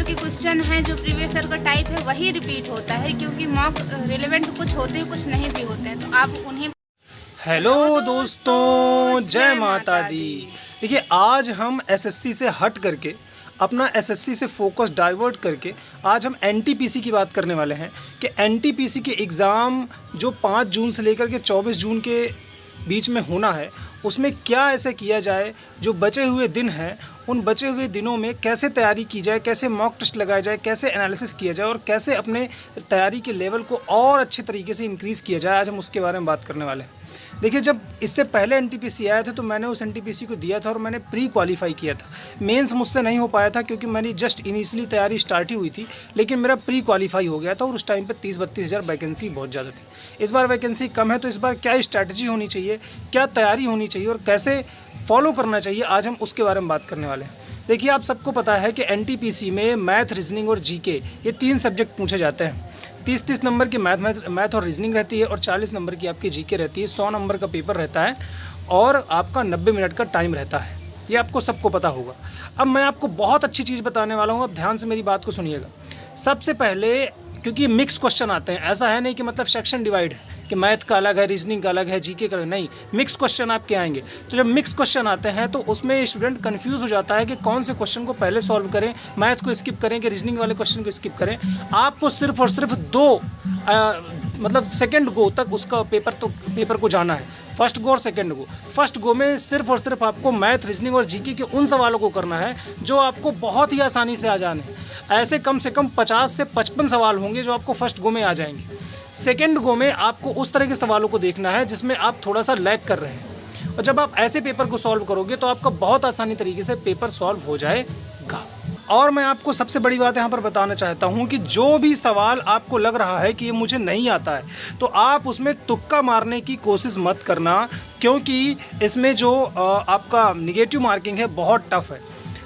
के क्वेश्चन हैं, जो प्रीवियस ईयर का टाइप है वही रिपीट होता है, क्योंकि मॉक रिलेवेंट कुछ होते हैं कुछ नहीं भी होते हैं, तो आप उन्हें। हेलो दोस्तों, जय माता दी। देखिए, आज हम एसएससी से हट करके अपना एसएससी से फोकस डाइवर्ट करके आज हम एनटीपीसी की बात करने वाले हैं कि एनटीपीसी के एग्ज़ाम जो 5 जून से लेकर के 24 जून के बीच में होना है, उसमें क्या ऐसे किया जाए, जो बचे हुए दिन हैं उन बचे हुए दिनों में कैसे तैयारी की जाए, कैसे मॉक टेस्ट लगाया जाए, कैसे एनालिसिस किया जाए और कैसे अपने तैयारी के लेवल को और अच्छे तरीके से इंक्रीज़ किया जाए। आज हम उसके बारे में बात करने वाले हैं। देखिए, जब इससे पहले एनटीपीसी आया था तो मैंने उस एनटीपीसी को दिया था और मैंने प्री क्वालिफाई किया था। मेंस मुझसे नहीं हो पाया था क्योंकि मेरी जस्ट इनिशियली तैयारी स्टार्ट ही हुई थी, लेकिन मेरा प्री क्वालिफाई हो गया था और उस टाइम पे 30-32 हज़ार वैकेंसी बहुत ज़्यादा थी। इस बार वैकेंसी कम है, तो इस बार क्या स्ट्रैटेजी होनी चाहिए, क्या तैयारी होनी चाहिए और कैसे फॉलो करना चाहिए, आज हम उसके बारे में बात करने वाले हैं। देखिए, आप सबको पता है कि एनटीपीसी में मैथ, रीजनिंग और जीके ये 3 सब्जेक्ट पूछे जाते हैं। 30-30 नंबर की मैथ और रीजनिंग रहती है और 40 नंबर की आपकी जीके रहती है। 100 नंबर का पेपर रहता है और आपका 90 मिनट का टाइम रहता है। ये आपको सबको पता होगा। अब मैं आपको बहुत अच्छी चीज़ बताने वाला हूँ, अब ध्यान से मेरी बात को सुनिएगा। सबसे पहले, क्योंकि मिक्स क्वेश्चन आते हैं, ऐसा है नहीं कि मतलब सेक्शन डिवाइड है कि मैथ का अलग है, रीजनिंग का अलग है, जीके का अलग, नहीं, मिक्स क्वेश्चन आपके आएंगे। तो जब मिक्स क्वेश्चन आते हैं तो उसमें स्टूडेंट कंफ्यूज हो जाता है कि कौन से क्वेश्चन को पहले सॉल्व करें, मैथ को स्किप करें कि रीजनिंग वाले क्वेश्चन को स्किप करें। आपको सिर्फ और सिर्फ 2 मतलब सेकेंड गो तक उसका पेपर को जाना है, फर्स्ट गो और सेकेंड गो। फर्स्ट गो में सिर्फ और सिर्फ आपको मैथ, रीजनिंग और जीके के उन सवालों को करना है जो आपको बहुत ही आसानी से आ जाने हैं। ऐसे कम से कम 50 से 55 सवाल होंगे जो आपको फर्स्ट गो में आ जाएंगे। सेकेंड गो में आपको उस तरह के सवालों को देखना है जिसमें आप थोड़ा सा लैग कर रहे हैं, और जब आप ऐसे पेपर को सॉल्व करोगे तो आपका बहुत आसानी तरीके से पेपर सॉल्व हो जाएगा। और मैं आपको सबसे बड़ी बात यहाँ पर बताना चाहता हूँ कि जो भी सवाल आपको लग रहा है कि ये मुझे नहीं आता है, तो आप उसमें तुक्का मारने की कोशिश मत करना, क्योंकि इसमें जो आपका निगेटिव मार्किंग है बहुत टफ है।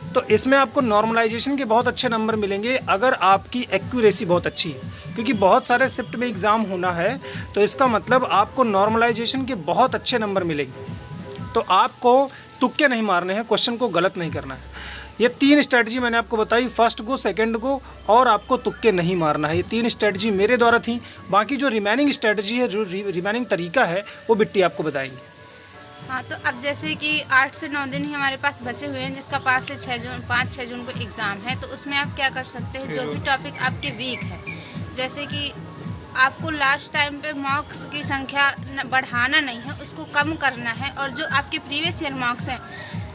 तो इसमें आपको नॉर्मलाइजेशन के बहुत अच्छे नंबर मिलेंगे अगर आपकी एक्यूरेसी बहुत अच्छी है, क्योंकि बहुत सारे शिफ्ट में एग्ज़ाम होना है, तो इसका मतलब आपको नॉर्मलाइजेशन के बहुत अच्छे नंबर मिलेंगे। तो आपको तुक्के नहीं मारने हैं, क्वेश्चन को गलत नहीं करना है। ये 3 स्ट्रेटजी मैंने आपको बताई, फर्स्ट गो, सेकंड गो और आपको तुक्के नहीं मारना है। ये 3 स्ट्रेटजी मेरे द्वारा थी। बाकी जो रिमेनिंग स्ट्रेटजी है, जो रिमेनिंग तरीका है, वो बिट्टी आपको बताएंगे। हाँ, तो अब जैसे कि 8 से 9 दिन ही हमारे पास बचे हुए हैं, जिसका 5-6 जून को एग्ज़ाम है। तो उसमें आप क्या कर सकते हैं, जो भी टॉपिक आपके वीक है, जैसे कि आपको लास्ट टाइम पे मॉक्स की संख्या बढ़ाना नहीं है, उसको कम करना है। और जो आपके प्रीवियस ईयर मॉक्स हैं,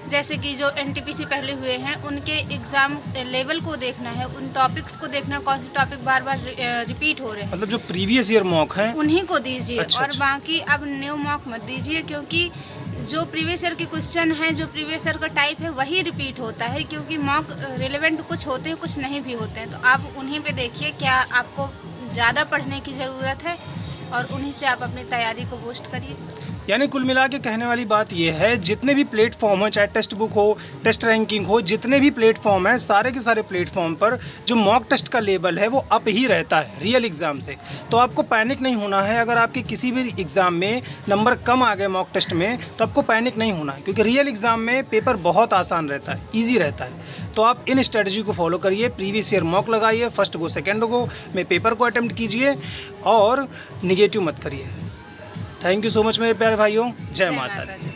जैसे कि जो एनटीपीसी पहले हुए हैं, उनके एग्ज़ाम लेवल को देखना है, उन टॉपिक्स को देखना है, कौन से टॉपिक बार बार रिपीट हो रहे हैं, मतलब जो प्रीवियस ईयर मॉक है उन्हीं को दीजिए। अच्छा, और बाकी अब न्यू मॉक मत दीजिए, क्योंकि जो प्रीवियस ईयर के क्वेश्चन हैं, जो प्रीवियस ईयर का टाइप है वही रिपीट होता है, क्योंकि मॉक रिलेवेंट कुछ होते हैं कुछ नहीं भी होते हैं। तो आप उन्हीं पे देखिए, क्या आपको ज़्यादा पढ़ने की ज़रूरत है और उन्हीं से आप अपनी तैयारी को बूस्ट करिए। यानी कुल मिला के कहने वाली बात यह है, जितने भी प्लेटफॉर्म हैं, चाहे टेक्स्ट बुक हो, टेस्ट रैंकिंग हो, जितने भी प्लेटफॉर्म हैं, सारे के सारे प्लेटफॉर्म पर जो मॉक टेस्ट का लेवल है वो अप ही रहता है रियल एग्ज़ाम से। तो आपको पैनिक नहीं होना है। अगर आपके किसी भी एग्ज़ाम में नंबर कम आ गए मॉक टेस्ट में, तो आपको पैनिक नहीं होना है, क्योंकि रियल एग्ज़ाम में पेपर बहुत आसान रहता है, ईजी रहता है। तो आप इन स्ट्रेटजी को फॉलो करिए, प्रीवियस ईयर मॉक लगाइए, फर्स्ट गो सेकेंड गो में पेपर को अटैम्प्ट कीजिए और निगेटिव मत करिए। थैंक यू सो मच मेरे प्यारे भाइयों, जय माता दी।